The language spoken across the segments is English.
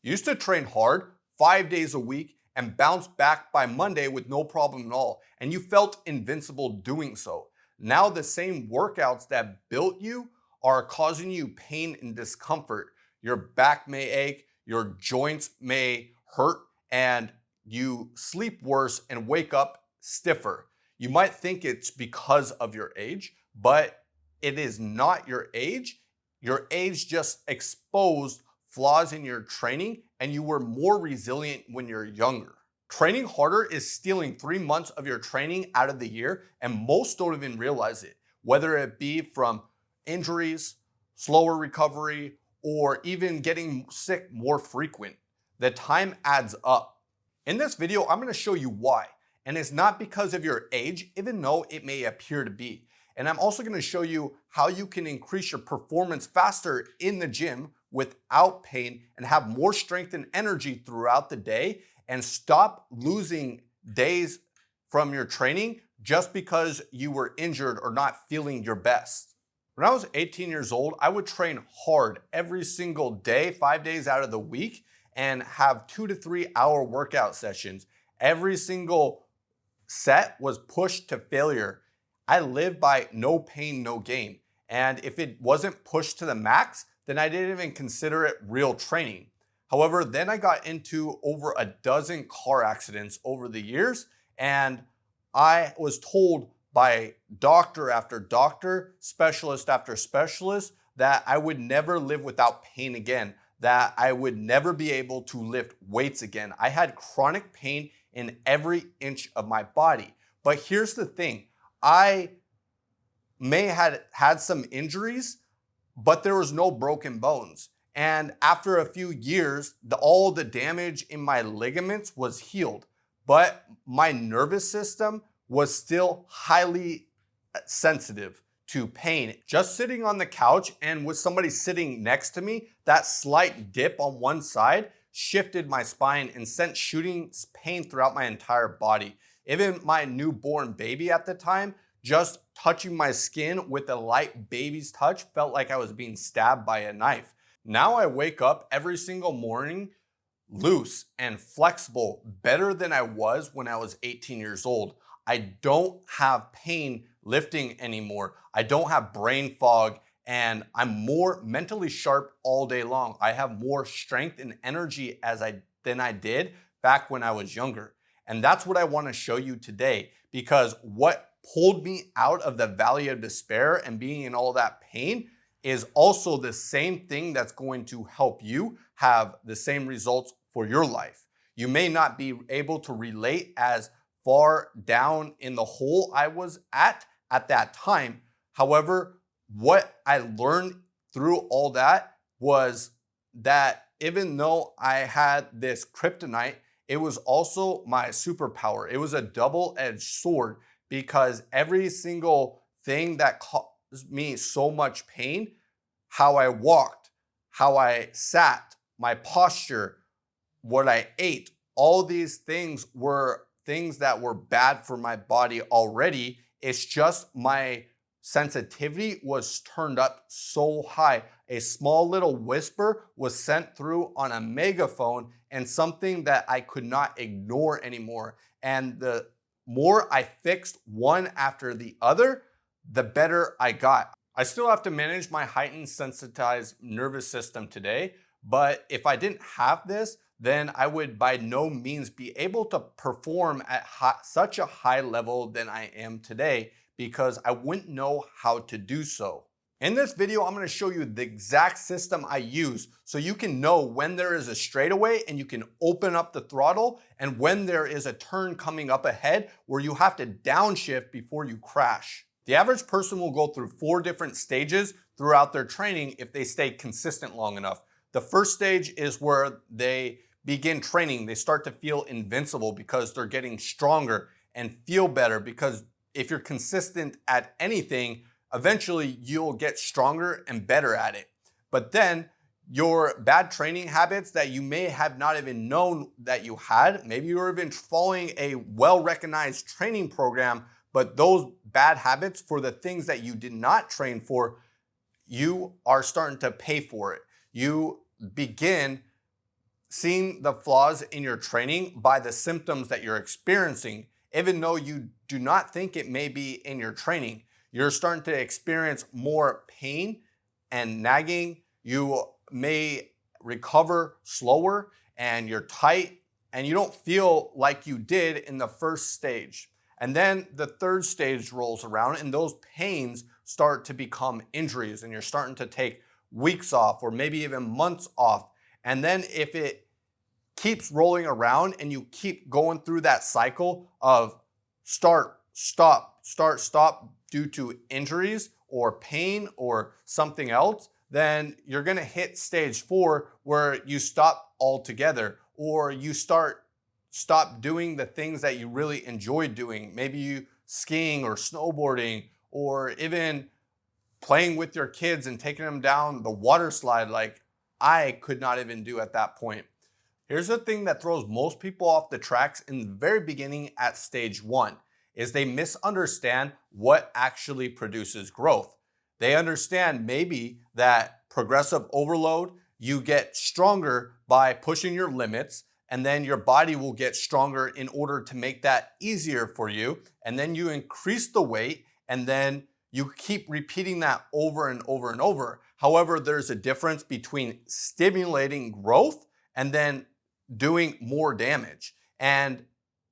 You used to train hard 5 days a week and bounce back by Monday with no problem at all, and you felt invincible doing so. Now the same workouts that built you are causing you pain and discomfort. Your back may ache, your joints may hurt, and you sleep worse and wake up stiffer. You might think it's because of your age, but it is not your age. Your age just exposed flaws in your training, and you were more resilient when you're younger. Training harder is stealing 3 months of your training out of the year, and most don't even realize it, whether it be from injuries, slower recovery, or even getting sick more frequent. The time adds up. In this video, I'm going to show you why, and it's not because of your age, even though it may appear to be. And I'm also going to show you how you can increase your performance faster in the gym without pain and have more strength and energy throughout the day, and stop losing days from your training just because you were injured or not feeling your best. When I was 18 years old, I would train hard every single day, 5 days out of the week, and have 2 to 3 hour workout sessions. Every single set was pushed to failure. I live by no pain, no gain. And if it wasn't pushed to the max, then I didn't even consider it real training. However, then I got into over a dozen car accidents over the years, and I was told by doctor after doctor, specialist after specialist, that I would never live without pain again, that I would never be able to lift weights again. I had chronic pain in every inch of my body. But here's the thing, I may have had some injuries, but there was no broken bones. And after a few years, all the damage in my ligaments was healed, but my nervous system was still highly sensitive to pain. Just sitting on the couch and with somebody sitting next to me, that slight dip on one side shifted my spine and sent shooting pain throughout my entire body. Even my newborn baby at the time, just touching my skin with a light baby's touch felt like I was being stabbed by a knife. Now I wake up every single morning loose and flexible, better than I was when I was 18 years old. I don't have pain lifting anymore. I don't have brain fog, and I'm more mentally sharp all day long. I have more strength and energy than I did back when I was younger. And that's what I want to show you today, because what pulled me out of the valley of despair and being in all that pain is also the same thing that's going to help you have the same results for your life. You may not be able to relate as far down in the hole I was at that time. However, what I learned through all that was that even though I had this kryptonite, it was also my superpower. It was a double-edged sword, because every single thing that me so much pain, how I walked, how I sat, my posture, what I ate, all these things were things that were bad for my body already. It's just my sensitivity was turned up so high. A small little whisper was sent through on a megaphone, and something that I could not ignore anymore. And the more I fixed one after the other, the better I got. I still have to manage my heightened sensitized nervous system today, but if I didn't have this, then I would by no means be able to perform at such a high level than I am today, because I wouldn't know how to do so. In this video, I'm going to show you the exact system I use so you can know when there is a straightaway and you can open up the throttle, and when there is a turn coming up ahead where you have to downshift before you crash. The average person will go through 4 different stages throughout their training if they stay consistent long enough. The first stage is where they begin training. They start to feel invincible because they're getting stronger and feel better, because if you're consistent at anything, eventually you'll get stronger and better at it. But then your bad training habits that you may have not even known that you had, maybe you were even following a well-recognized training program, but those bad habits for the things that you did not train for, you are starting to pay for it. You begin seeing the flaws in your training by the symptoms that you're experiencing, even though you do not think it may be in your training. You're starting to experience more pain and nagging. You may recover slower and you're tight and you don't feel like you did in the first stage. And then the third stage rolls around and those pains start to become injuries and you're starting to take weeks off or maybe even months off. And then if it keeps rolling around and you keep going through that cycle of start, stop due to injuries or pain or something else, then you're gonna hit stage 4 where you stop altogether or you stop doing the things that you really enjoy doing. Maybe you skiing or snowboarding or even playing with your kids and taking them down the water slide like I could not even do at that point. Here's the thing that throws most people off the tracks in the very beginning at stage 1 is they misunderstand what actually produces growth. They understand maybe that progressive overload, you get stronger by pushing your limits, and then your body will get stronger in order to make that easier for you. And then you increase the weight, and then you keep repeating that over and over and over. However, there's a difference between stimulating growth and then doing more damage. And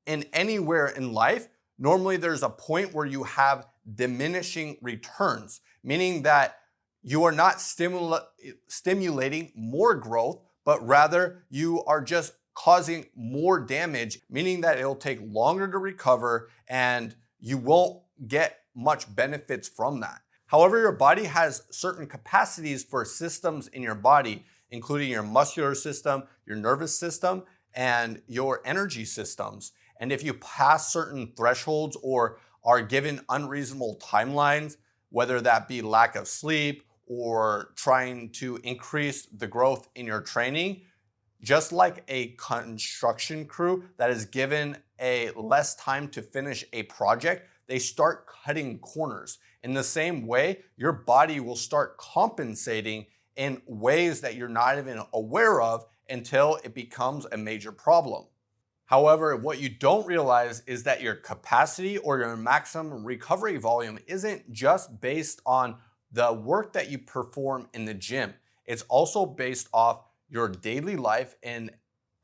in anywhere in life, normally there's a point where you have diminishing returns, meaning that you are not stimulating more growth, but rather you are just causing more damage, meaning that it'll take longer to recover and you won't get much benefits from that. However, your body has certain capacities for systems in your body, including your muscular system, your nervous system, and your energy systems. And if you pass certain thresholds or are given unreasonable timelines, whether that be lack of sleep or trying to increase the growth in your training, just like a construction crew that is given a less time to finish a project, they start cutting corners. In the same way, your body will start compensating in ways that you're not even aware of until it becomes a major problem. However, what you don't realize is that your capacity or your maximum recovery volume isn't just based on the work that you perform in the gym. It's also based off your daily life and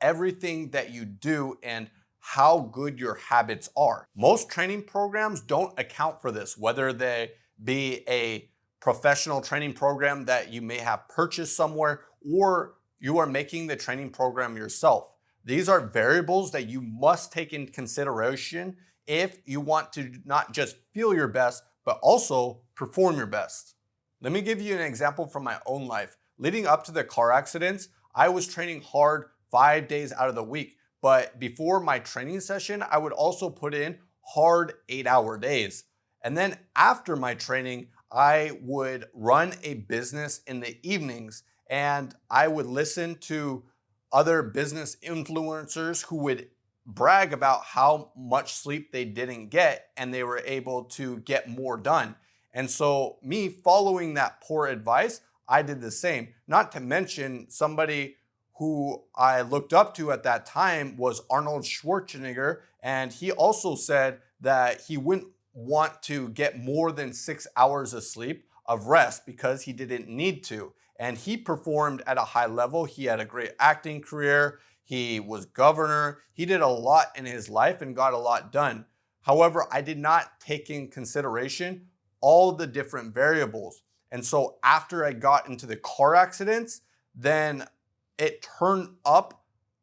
everything that you do and how good your habits are. Most training programs don't account for this, whether they be a professional training program that you may have purchased somewhere or you are making the training program yourself. These are variables that you must take into consideration if you want to not just feel your best, but also perform your best. Let me give you an example from my own life. Leading up to the car accidents, I was training hard 5 days out of the week. But before my training session, I would also put in hard 8-hour days. And then after my training, I would run a business in the evenings and I would listen to other business influencers who would brag about how much sleep they didn't get and they were able to get more done. And so me following that poor advice, I did the same. Not to mention somebody who I looked up to at that time was Arnold Schwarzenegger, and he also said that he wouldn't want to get more than 6 hours of sleep of rest because he didn't need to. And he performed at a high level. He had a great acting career. He was governor. He did a lot in his life and got a lot done. However, I did not take in consideration all the different variables. And so after I got into the car accidents, then it turned up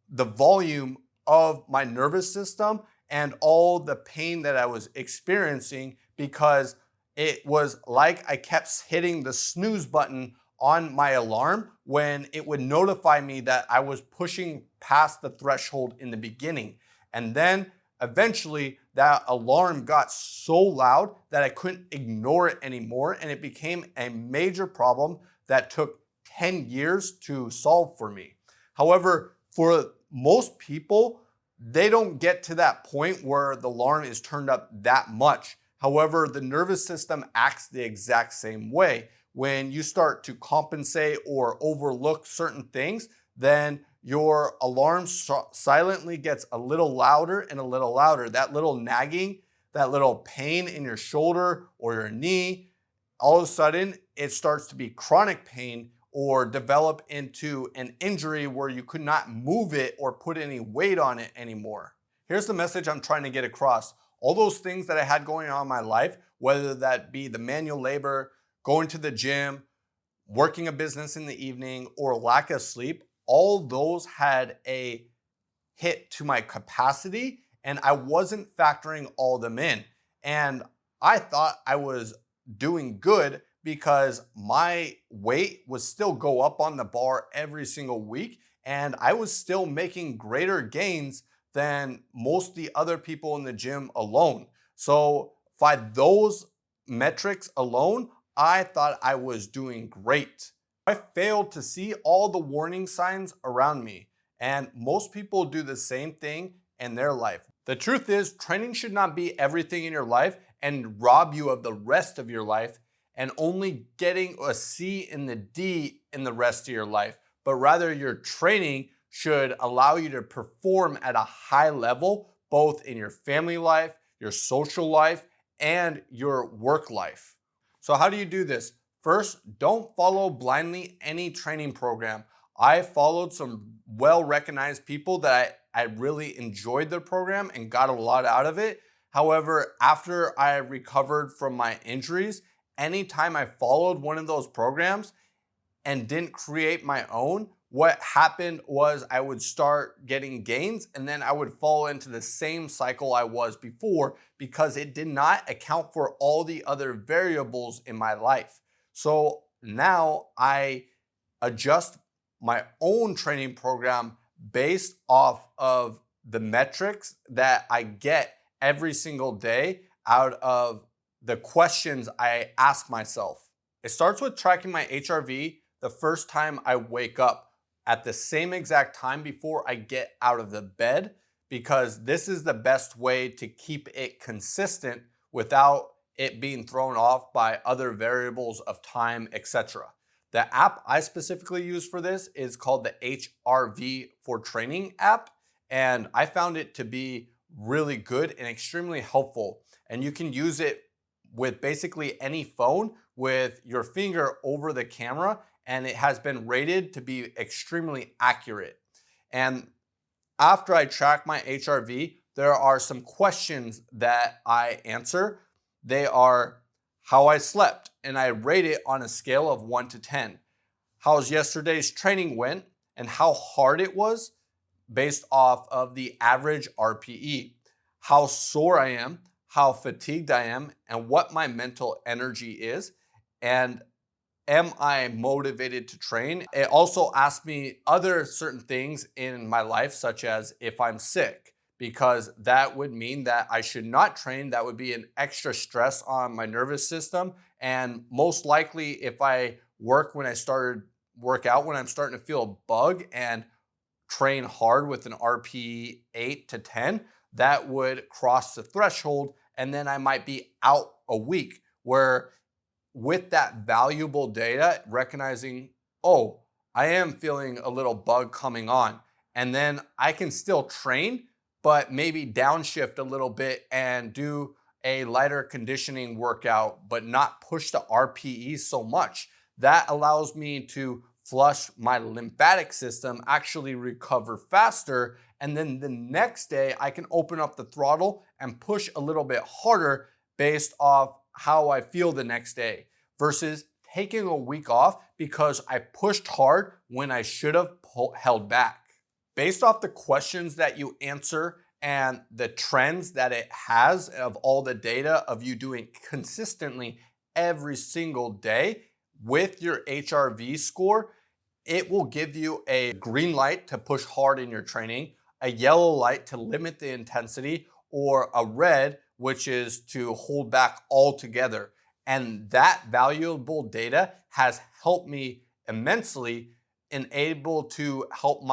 the volume of my nervous system and all the pain that I was experiencing because it was like I kept hitting the snooze button on my alarm when it would notify me that I was pushing past the threshold in the beginning. And then eventually that alarm got so loud that I couldn't ignore it anymore, and it became a major problem that took 10 years to solve for me. However, for most people, they don't get to that point where the alarm is turned up that much. However, the nervous system acts the exact same way. When you start to compensate or overlook certain things, then your alarm silently gets a little louder and a little louder. That little nagging, that little pain in your shoulder or your knee, all of a sudden it starts to be chronic pain or develop into an injury where you could not move it or put any weight on it anymore. Here's the message I'm trying to get across. All those things that I had going on in my life, whether that be the manual labor, going to the gym, working a business in the evening, or lack of sleep, all those had a hit to my capacity and I wasn't factoring all of them in. And I thought I was doing good because my weight would still go up on the bar every single week and I was still making greater gains than most of the other people in the gym alone. So by those metrics alone, I thought I was doing great. I failed to see all the warning signs around me, and most people do the same thing in their life. The truth is, training should not be everything in your life and rob you of the rest of your life and only getting a C and the D in the rest of your life, but rather your training should allow you to perform at a high level, both in your family life, your social life, and your work life. So how do you do this? First, don't follow blindly any training program. I followed some well-recognized people that I really enjoyed their program and got a lot out of it. However, after I recovered from my injuries, anytime I followed one of those programs and didn't create my own, what happened was I would start getting gains and then I would fall into the same cycle I was before because it did not account for all the other variables in my life. So now I adjust my own training program based off of the metrics that I get every single day out of the questions I ask myself. It starts with tracking my HRV the first time I wake up at the same exact time before I get out of the bed, because this is the best way to keep it consistent without it being thrown off by other variables of time, etc. The app I specifically use for this is called the HRV for Training app, and I found it to be really good and extremely helpful. And you can use it with basically any phone with your finger over the camera, and it has been rated to be extremely accurate. And after I track my HRV, there are some questions that I answer. They are how I slept, and I rate it on a scale of 1 to 10. How's yesterday's training went and how hard it was based off of the average RPE. How sore I am, how fatigued I am, and what my mental energy is. And am I motivated to train? It also asks me other certain things in my life, such as if I'm sick, because that would mean that I should not train. That would be an extra stress on my nervous system. And most likely, if I work when I'm starting to feel a bug and train hard with an RP 8 to 10, that would cross the threshold. And then I might be out a week, where with that valuable data, recognizing, oh, I am feeling a little bug coming on. And then I can still train, but maybe downshift a little bit and do a lighter conditioning workout, but not push the RPE so much. That allows me to flush my lymphatic system, actually recover faster. And then the next day I can open up the throttle and push a little bit harder based off how I feel the next day, versus taking a week off because I pushed hard when I should have held back. Based off the questions that you answer and the trends that it has of all the data of you doing consistently every single day with your HRV score, it will give you a green light to push hard in your training, a yellow light to limit the intensity, or a red, which is to hold back altogether. And that valuable data has helped me immensely and able to help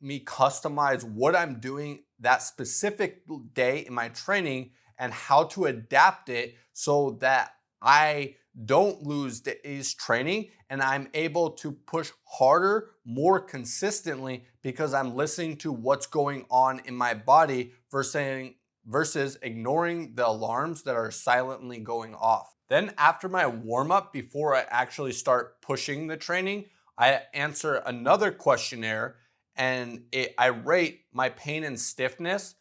me customize what I'm doing that specific day in my training and how to adapt it so that I don't lose days training and I'm able to push harder more consistently because I'm listening to what's going on in my body versus ignoring the alarms that are silently going off. Then after my warm up, before I actually start pushing the training, I answer another questionnaire and I rate my pain and stiffness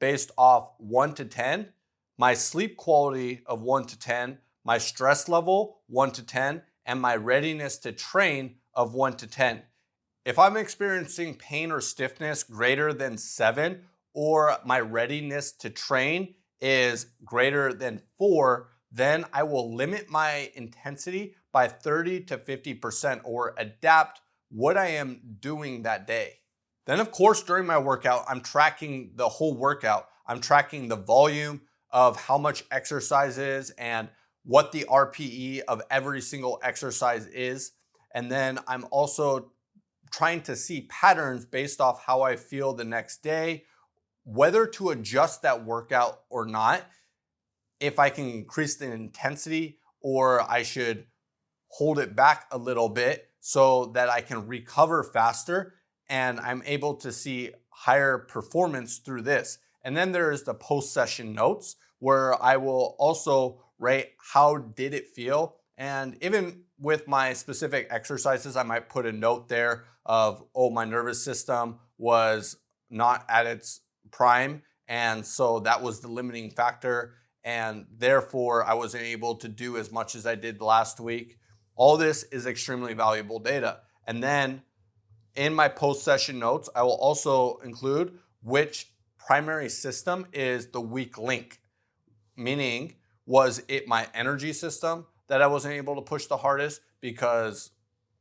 based off 1 to 10, my sleep quality of 1 to 10, my stress level 1 to 10, and my readiness to train of 1 to 10. If I'm experiencing pain or stiffness greater than 7, or my readiness to train is greater than 4, then I will limit my intensity by 30 to 50% or adapt what I am doing that day. Then, of course, during my workout, I'm tracking the whole workout. I'm tracking the volume of how much exercise is and what the RPE of every single exercise is. And then I'm also trying to see patterns based off how I feel the next day, whether to adjust that workout or not, if I can increase the intensity or I should hold it back a little bit so that I can recover faster and I'm able to see higher performance through this. And then there is the post-session notes where I will also rate how did it feel. And even with my specific exercises, I might put a note there of, oh, my nervous system was not at its prime. And so that was the limiting factor. And therefore, I wasn't able to do as much as I did last week. All this is extremely valuable data. And then in my post-session notes, I will also include which primary system is the weak link. Meaning, was it my energy system that I wasn't able to push the hardest because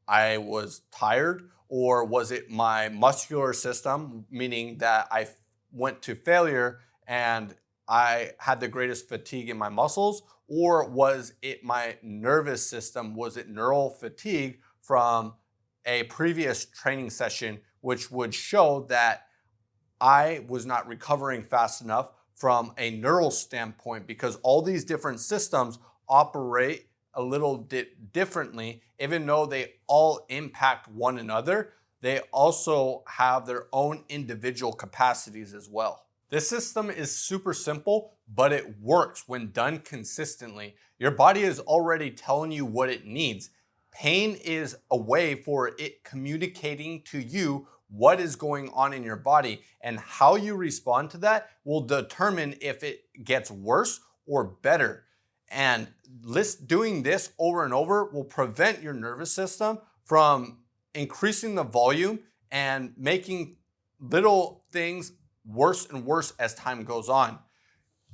I was tired? Or was it my muscular system, meaning that I went to failure and I had the greatest fatigue in my muscles? Or was it my nervous system? Was it neural fatigue from a previous training session, which would show that I was not recovering fast enough from a neural standpoint, because all these different systems operate a little bit differently. Even though they all impact one another, they also have their own individual capacities as well. This system is super simple, but it works when done consistently. Your body is already telling you what it needs. Pain is a way for it communicating to you what is going on in your body, and how you respond to that will determine if it gets worse or better. And doing this over and over will prevent your nervous system from increasing the volume and making little things worse and worse as time goes on.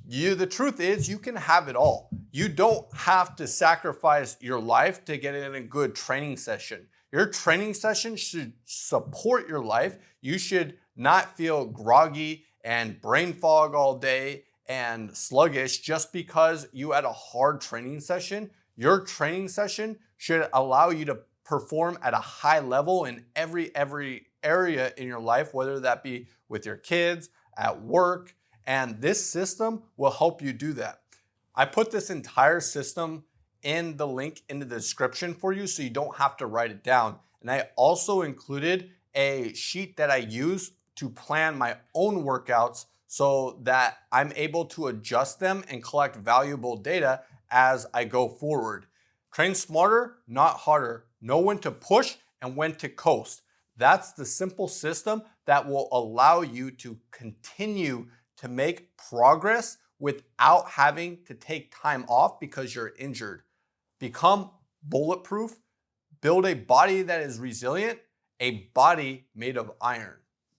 The truth is, you can have it all. You don't have to sacrifice your life to get in a good training session. Your training session should support your life. You should not feel groggy and brain fog all day and sluggish just because you had a hard training session. Your training session should allow you to perform at a high level in every area in your life, whether that be with your kids, at work, and this system will help you do that. I put this entire system in the link in the description for you so you don't have to write it down. And I also included a sheet that I use to plan my own workouts so that I'm able to adjust them and collect valuable data as I go forward. Train smarter, not harder. Know when to push and when to coast. That's the simple system that will allow you to continue to make progress without having to take time off because you're injured. Become bulletproof, build a body that is resilient, a body made of iron.